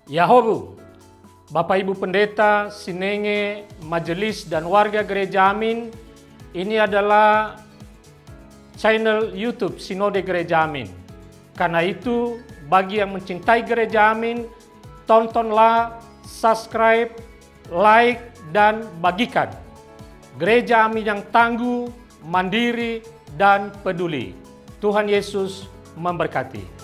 Yahobu, Bapak Ibu Pendeta, Sinenge, Majelis dan warga Gereja Amin, ini adalah channel YouTube Sinode Gereja Amin. Karena itu, bagi yang mencintai Gereja Amin, tontonlah, subscribe, like, dan bagikan. Gereja Amin yang tangguh, mandiri, dan peduli. Tuhan Yesus memberkati.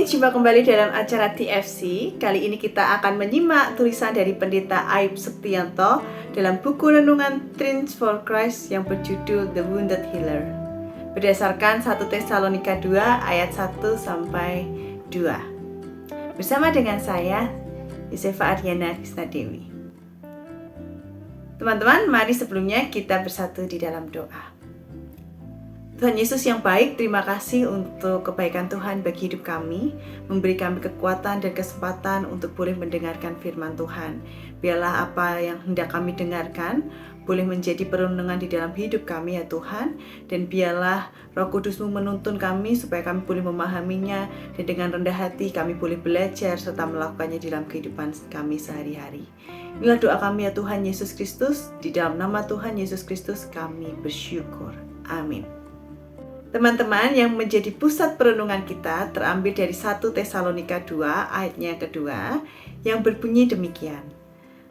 Jumpa kembali dalam acara TFC. Kali ini kita akan menyimak tulisan dari Pendeta Aib Septianto dalam buku renungan Teens for Christ yang berjudul The Wounded Healer, berdasarkan 1 Tesalonika 2 ayat 1-2. Bersama dengan saya, Yosefa Ardiana Krisnadewi. Teman-teman, mari sebelumnya kita bersatu di dalam doa. Tuhan Yesus yang baik, terima kasih untuk kebaikan Tuhan bagi hidup kami, memberi kami kekuatan dan kesempatan untuk boleh mendengarkan firman Tuhan. Biarlah apa yang hendak kami dengarkan boleh menjadi perenungan di dalam hidup kami ya Tuhan, dan biarlah Roh Kudus-Mu menuntun kami supaya kami boleh memahaminya, dan dengan rendah hati kami boleh belajar serta melakukannya di dalam kehidupan kami sehari-hari. Inilah doa kami ya Tuhan Yesus Kristus, di dalam nama Tuhan Yesus Kristus kami bersyukur. Amin. Teman-teman, yang menjadi pusat perenungan kita terambil dari 1 Tesalonika 2 ayatnya kedua yang berbunyi demikian.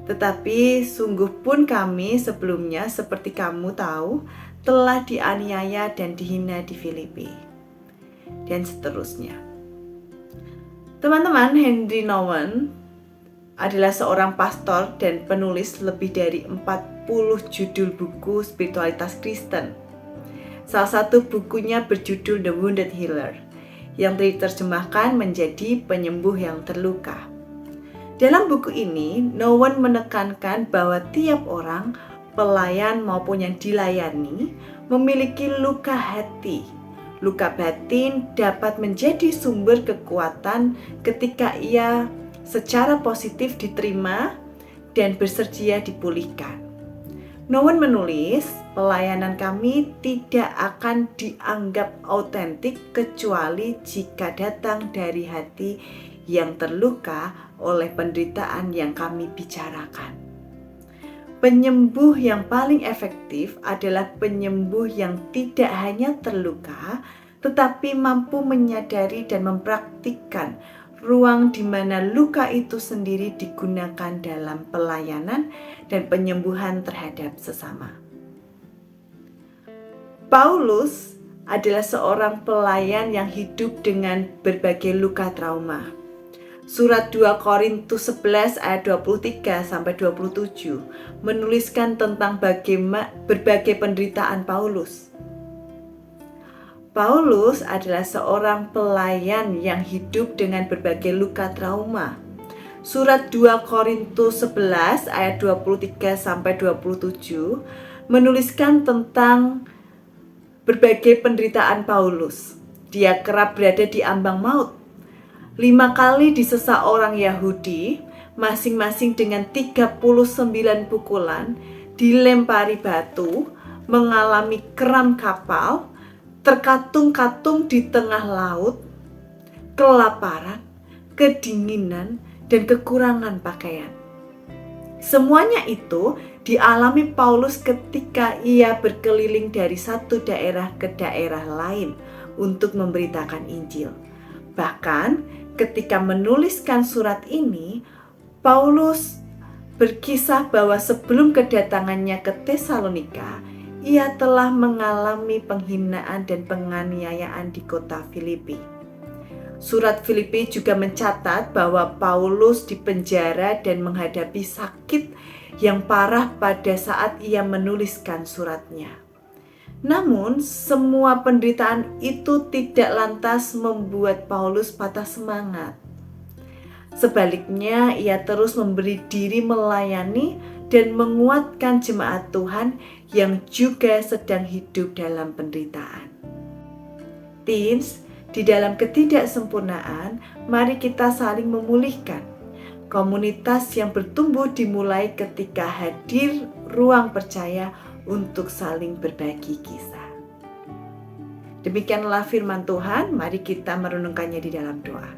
Tetapi sungguh pun kami sebelumnya seperti kamu tahu telah dianiaya dan dihina di Filipi. Dan seterusnya. Teman-teman, Henry Nouwen adalah seorang pastor dan penulis lebih dari 40 judul buku spiritualitas Kristen. Salah satu bukunya berjudul The Wounded Healer, yang diterjemahkan menjadi penyembuh yang terluka. Dalam buku ini, Nouwen menekankan bahwa tiap orang, pelayan maupun yang dilayani, memiliki luka hati. Luka batin dapat menjadi sumber kekuatan ketika ia secara positif diterima dan bersedia dipulihkan. Nouwen menulis, pelayanan kami tidak akan dianggap autentik kecuali jika datang dari hati yang terluka oleh penderitaan yang kami bicarakan. Penyembuh yang paling efektif adalah penyembuh yang tidak hanya terluka, tetapi mampu menyadari dan mempraktikkan ruang di mana luka itu sendiri digunakan dalam pelayanan dan penyembuhan terhadap sesama. Paulus adalah seorang pelayan yang hidup dengan berbagai luka trauma. Surat 2 Korintus 11 ayat 23-27 menuliskan tentang berbagai penderitaan Paulus. Paulus adalah seorang pelayan yang hidup dengan berbagai luka trauma. Surat 2 Korintus 11 ayat 23-27 menuliskan tentang berbagai penderitaan Paulus. Dia kerap berada di ambang maut. 5 kali disesat orang Yahudi, masing-masing dengan 39 pukulan, dilempari batu, mengalami keram kapal, terkatung-katung di tengah laut, kelaparan, kedinginan, dan kekurangan pakaian. Semuanya itu dialami Paulus ketika ia berkeliling dari satu daerah ke daerah lain untuk memberitakan Injil. Bahkan ketika menuliskan surat ini, Paulus berkisah bahwa sebelum kedatangannya ke Tesalonika, ia telah mengalami penghinaan dan penganiayaan di kota Filipi. Surat Filipi juga mencatat bahwa Paulus dipenjara dan menghadapi sakit yang parah pada saat ia menuliskan suratnya. Namun, semua penderitaan itu tidak lantas membuat Paulus patah semangat. Sebaliknya, ia terus memberi diri melayani dan menguatkan jemaat Tuhan yang juga sedang hidup dalam penderitaan. Teens, Di dalam ketidaksempurnaan, mari kita saling memulihkan. Komunitas yang bertumbuh dimulai ketika hadir ruang percaya untuk saling berbagi kisah. Demikianlah firman Tuhan, mari kita merenungkannya di dalam doa.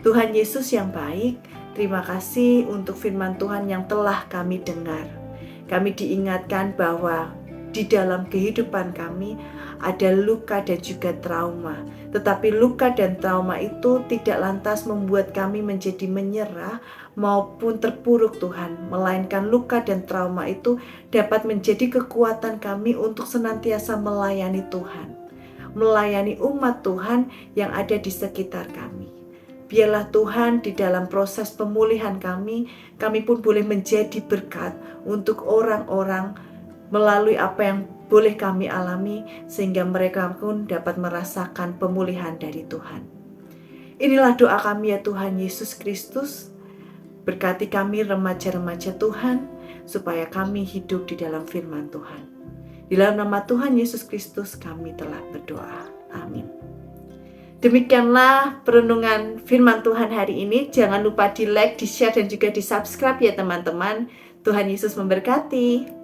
Tuhan Yesus yang baik, terima kasih untuk firman Tuhan yang telah kami dengar. Kami diingatkan bahwa di dalam kehidupan kami ada luka dan juga trauma. Tetapi luka dan trauma itu tidak lantas membuat kami menjadi menyerah maupun terpuruk Tuhan. Melainkan luka dan trauma itu dapat menjadi kekuatan kami untuk senantiasa melayani Tuhan. Melayani umat Tuhan yang ada di sekitar kami. Biarlah Tuhan di dalam proses pemulihan kami pun boleh menjadi berkat untuk orang-orang melalui apa yang boleh kami alami, sehingga mereka pun dapat merasakan pemulihan dari Tuhan. Inilah doa kami ya Tuhan Yesus Kristus. Berkati kami remaja-remaja Tuhan, supaya kami hidup di dalam firman Tuhan. Di dalam nama Tuhan Yesus Kristus kami telah berdoa. Amin. Demikianlah perenungan firman Tuhan hari ini. Jangan lupa di like, di share, dan juga di subscribe ya teman-teman. Tuhan Yesus memberkati.